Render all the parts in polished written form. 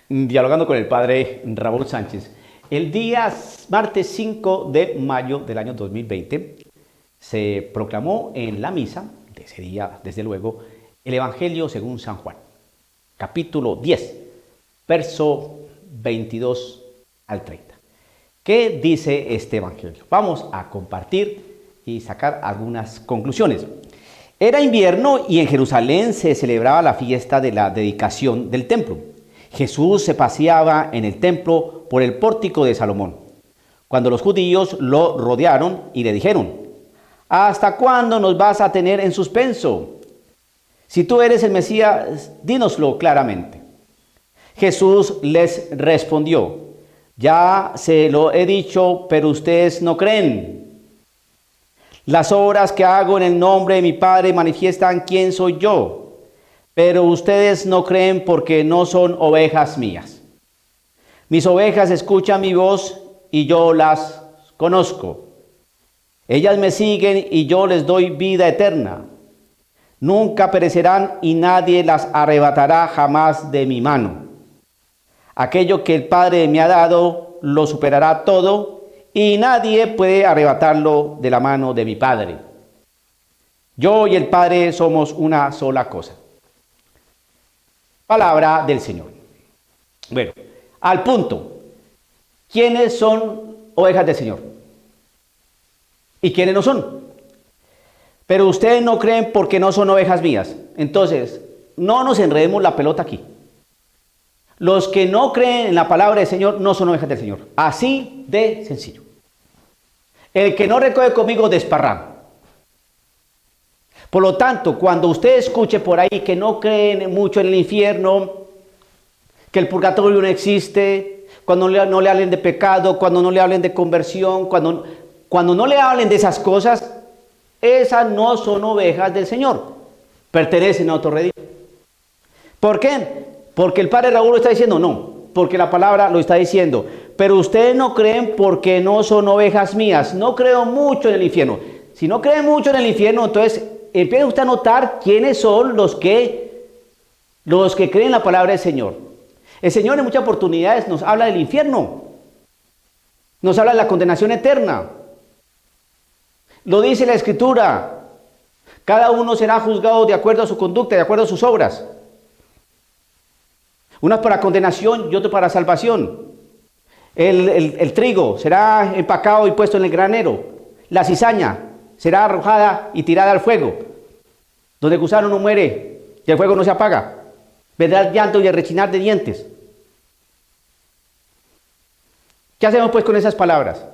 Dialogando con el padre Raúl Sánchez. El día martes 5 de mayo del año 2020 se proclamó en la misa, de ese día, desde luego, el Evangelio según San Juan, capítulo 10, verso 22 al 30. ¿Qué dice este Evangelio? Vamos a compartir y sacar algunas conclusiones. Era invierno y en Jerusalén se celebraba la fiesta de la dedicación del templo. Jesús se paseaba en el templo por el pórtico de Salomón, cuando los judíos lo rodearon y le dijeron: ¿hasta cuándo nos vas a tener en suspenso? Si tú eres el Mesías, dínoslo claramente. Jesús les respondió: ya se lo he dicho, pero ustedes no creen. Las obras que hago en el nombre de mi Padre manifiestan quién soy yo, pero ustedes no creen porque no son ovejas mías. Mis ovejas escuchan mi voz y yo las conozco. Ellas me siguen y yo les doy vida eterna. Nunca perecerán y nadie las arrebatará jamás de mi mano. Aquello que el Padre me ha dado lo superará todo y nadie puede arrebatarlo de la mano de mi Padre. Yo y el Padre somos una sola cosa. Palabra del Señor. Bueno, al punto. ¿Quiénes son ovejas del Señor? ¿Y quiénes no son? Pero ustedes no creen porque no son ovejas mías. Entonces, no nos enredemos la pelota aquí. Los que no creen en la palabra del Señor no son ovejas del Señor. Así de sencillo. El que no recoge conmigo desparrama. Por lo tanto, cuando usted escuche por ahí que no creen mucho en el infierno, que el purgatorio no existe, cuando no le hablen de pecado, cuando no le hablen de conversión, cuando no le hablen de esas cosas, esas no son ovejas del Señor, pertenecen a otro redil. ¿Por qué? Porque el padre Raúl lo está diciendo, no, porque la palabra lo está diciendo. Pero ustedes no creen porque no son ovejas mías. No creo mucho en el infierno. Si no creen mucho en el infierno, entonces empieza usted a notar quiénes son los que creen la palabra del Señor. El Señor en muchas oportunidades nos habla del infierno. Nos habla de la condenación eterna. Lo dice la Escritura. Cada uno será juzgado de acuerdo a su conducta, de acuerdo a sus obras. Unas para condenación y otras para salvación. El trigo será empacado y puesto en el granero. La cizaña será arrojada y tirada al fuego. Donde el gusano no muere y el fuego no se apaga. Vendrá el llanto y el rechinar de dientes. ¿Qué hacemos pues con esas palabras?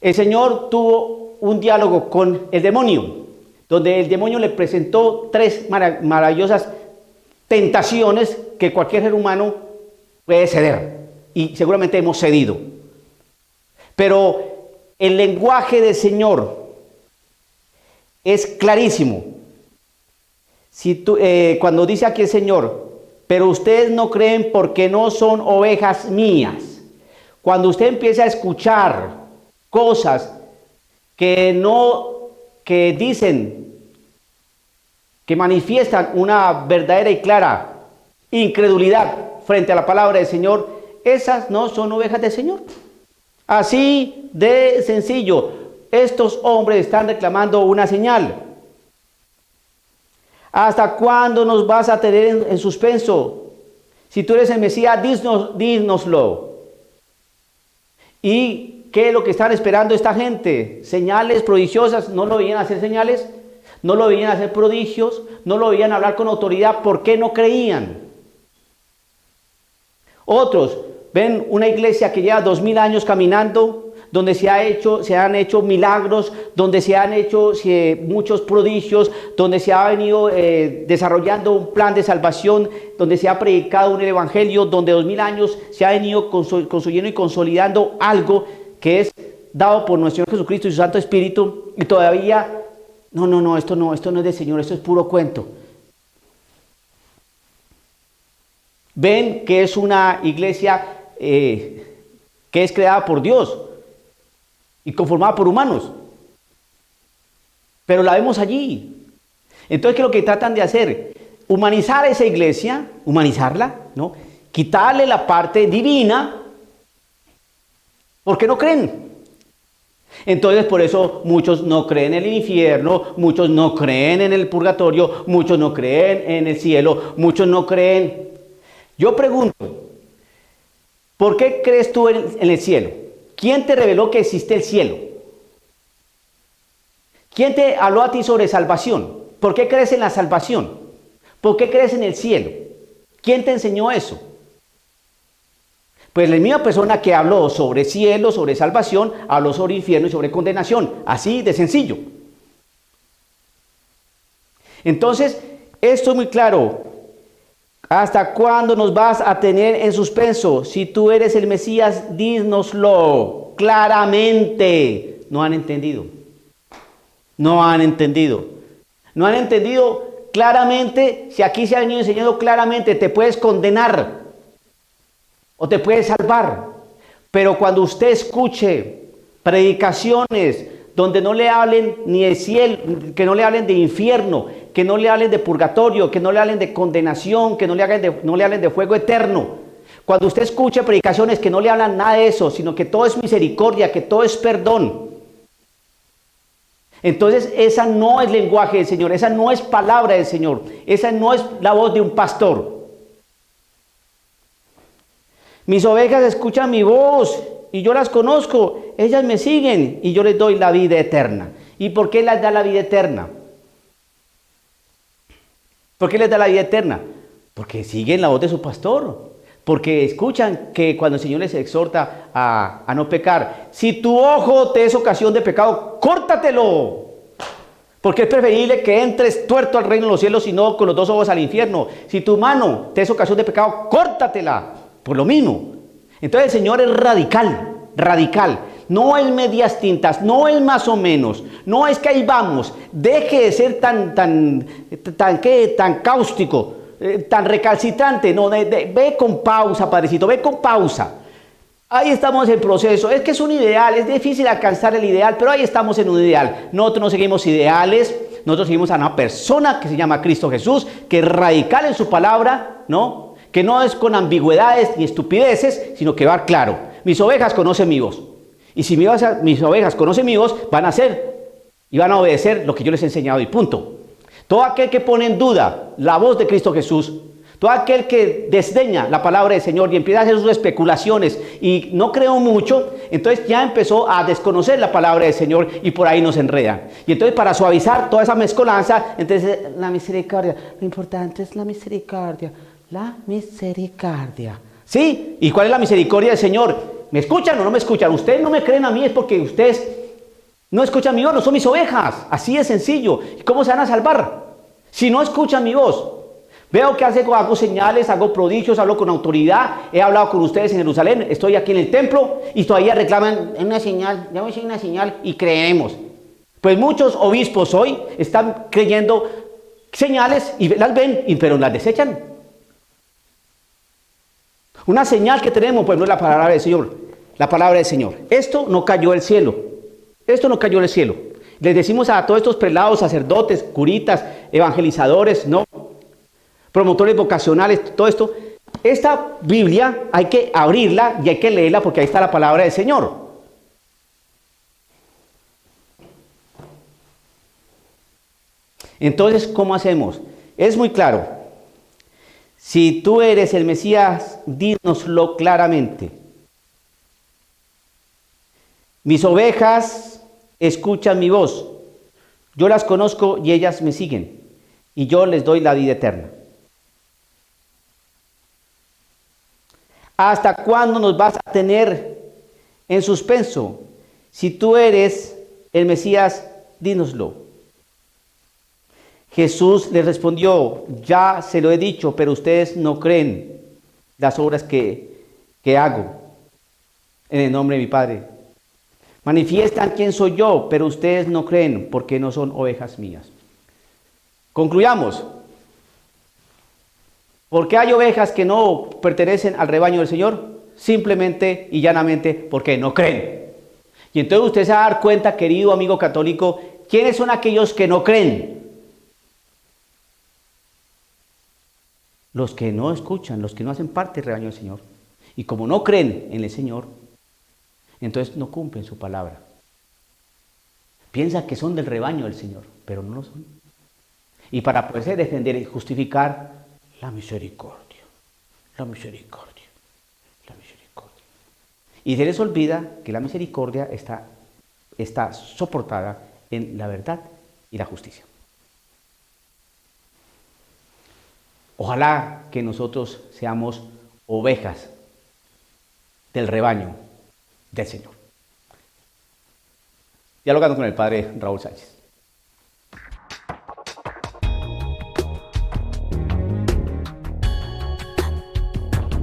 El Señor tuvo un diálogo con el demonio, donde el demonio le presentó tres maravillosas tentaciones que cualquier ser humano puede ceder. Y seguramente hemos cedido. Pero el lenguaje del Señor es clarísimo. Cuando dice aquí el Señor, pero ustedes no creen porque no son ovejas mías. Cuando usted empieza a escuchar cosas que dicen, que manifiestan una verdadera y clara incredulidad frente a la palabra del Señor, esas no son ovejas del Señor. Así de sencillo. Estos hombres están reclamando una señal. ¿Hasta cuándo nos vas a tener en suspenso? Si tú eres el Mesías, dínoslo. ¿Y qué es lo que están esperando esta gente? Señales prodigiosas. ¿No lo veían hacer señales? ¿No lo veían hacer prodigios? ¿No lo veían hablar con autoridad? ¿Por qué no creían? Otros ven una iglesia que lleva 2000 años caminando, donde se han hecho milagros, donde se han hecho muchos prodigios, donde se ha venido desarrollando un plan de salvación, donde se ha predicado un evangelio, donde 2000 años se ha venido construyendo y consolidando algo que es dado por nuestro Señor Jesucristo y su Santo Espíritu, y todavía no, esto no es del Señor, esto es puro cuento. Ven que es una iglesia que es creada por Dios y conformada por humanos, pero la vemos allí. Entonces, ¿qué es lo que tratan de hacer? Humanizar esa iglesia, humanizarla, ¿no? quitarle la parte divina, porque no creen. Entonces por eso muchos no creen en el infierno, muchos no creen en el purgatorio, muchos no creen en el cielo, muchos no creen. Yo pregunto, ¿por qué crees tú en el cielo? ¿Quién te reveló que existe el cielo? ¿Quién te habló a ti sobre salvación? ¿Por qué crees en la salvación? ¿Por qué crees en el cielo? ¿Quién te enseñó eso? Pues la misma persona que habló sobre cielo, sobre salvación, habló sobre infierno y sobre condenación. Así de sencillo. Entonces, esto es muy claro. ¿Hasta cuándo nos vas a tener en suspenso? Si tú eres el Mesías, dínoslo claramente. No han entendido. No han entendido. No han entendido claramente. Si aquí se ha venido enseñando claramente, te puedes condenar o te puedes salvar. Pero cuando usted escuche predicaciones donde no le hablen ni de cielo, que no le hablen de infierno, que no le hablen de purgatorio, que no le hablen de condenación, que no le hablen de fuego eterno. Cuando usted escuche predicaciones que no le hablan nada de eso, sino que todo es misericordia, que todo es perdón, entonces esa no es lenguaje del Señor, esa no es palabra del Señor, esa no es la voz de un pastor. Mis ovejas escuchan mi voz y yo las conozco, ellas me siguen y yo les doy la vida eterna. ¿Y por qué les da la vida eterna? ¿Por qué les da la vida eterna? Porque siguen la voz de su pastor, porque escuchan que cuando el Señor les exhorta a no pecar, si tu ojo te es ocasión de pecado, córtatelo. Porque es preferible que entres tuerto al reino de los cielos y no con los dos ojos al infierno. Si tu mano te es ocasión de pecado, córtatela. Por lo mismo. Entonces el Señor es radical, radical. No es medias tintas, no es más o menos. No es que ahí vamos. Deje de ser tan cáustico, tan recalcitrante. No, ve con pausa, padrecito, ve con pausa. Ahí estamos en proceso. Es que es un ideal, es difícil alcanzar el ideal, pero ahí estamos en un ideal. Nosotros no seguimos ideales, nosotros seguimos a una persona que se llama Cristo Jesús, que es radical en su palabra, ¿no? Que no es con ambigüedades ni estupideces, sino que va claro. Mis ovejas conocen mi voz. Y si mis ovejas conocen mi voz, van a hacer y van a obedecer lo que yo les he enseñado y punto. Todo aquel que pone en duda la voz de Cristo Jesús, todo aquel que desdeña la palabra del Señor y empieza a hacer sus especulaciones y no creo mucho, entonces ya empezó a desconocer la palabra del Señor y por ahí nos enredan. Y entonces para suavizar toda esa mezcolanza, entonces la misericordia, lo importante es la misericordia. La misericordia. ¿Sí? ¿Y cuál es la misericordia del Señor? ¿Me escuchan o no me escuchan? Ustedes no me creen a mí, es porque ustedes no escuchan mi voz, no son mis ovejas. Así de sencillo. ¿Y cómo se van a salvar? Si no escuchan mi voz. Veo que hago señales, hago prodigios, hablo con autoridad. He hablado con ustedes en Jerusalén, estoy aquí en el templo y todavía reclaman una señal. Ya voy a decir una señal y creemos. Pues muchos obispos hoy están creyendo señales y las ven, pero las desechan. Una señal que tenemos, pues no es la palabra del Señor, la palabra del Señor. Esto no cayó del cielo, esto no cayó del cielo. Les decimos a todos estos prelados, sacerdotes, curitas, evangelizadores, no, promotores vocacionales, todo esto. Esta Biblia hay que abrirla y hay que leerla porque ahí está la palabra del Señor. Entonces, ¿cómo hacemos? Es muy claro. Si tú eres el Mesías, dínoslo claramente. Mis ovejas escuchan mi voz. Yo las conozco y ellas me siguen. Y yo les doy la vida eterna. ¿Hasta cuándo nos vas a tener en suspenso? Si tú eres el Mesías, dínoslo. Jesús les respondió, ya se lo he dicho, pero ustedes no creen las obras que hago en el nombre de mi Padre. Manifiestan quién soy yo, pero ustedes no creen porque no son ovejas mías. Concluyamos. ¿Por qué hay ovejas que no pertenecen al rebaño del Señor? Simplemente y llanamente porque no creen. Y entonces usted se va a dar cuenta, querido amigo católico, ¿quiénes son aquellos que no creen? los que no escuchan, los que no hacen parte del rebaño del Señor. Y como no creen en el Señor, entonces no cumplen su palabra. Piensan que son del rebaño del Señor, pero no lo son. Y para poderse defender y justificar la misericordia, la misericordia, la misericordia. Y se les olvida que la misericordia está soportada en la verdad y la justicia. Ojalá que nosotros seamos ovejas del rebaño del Señor. Dialogando con el padre Raúl Sánchez.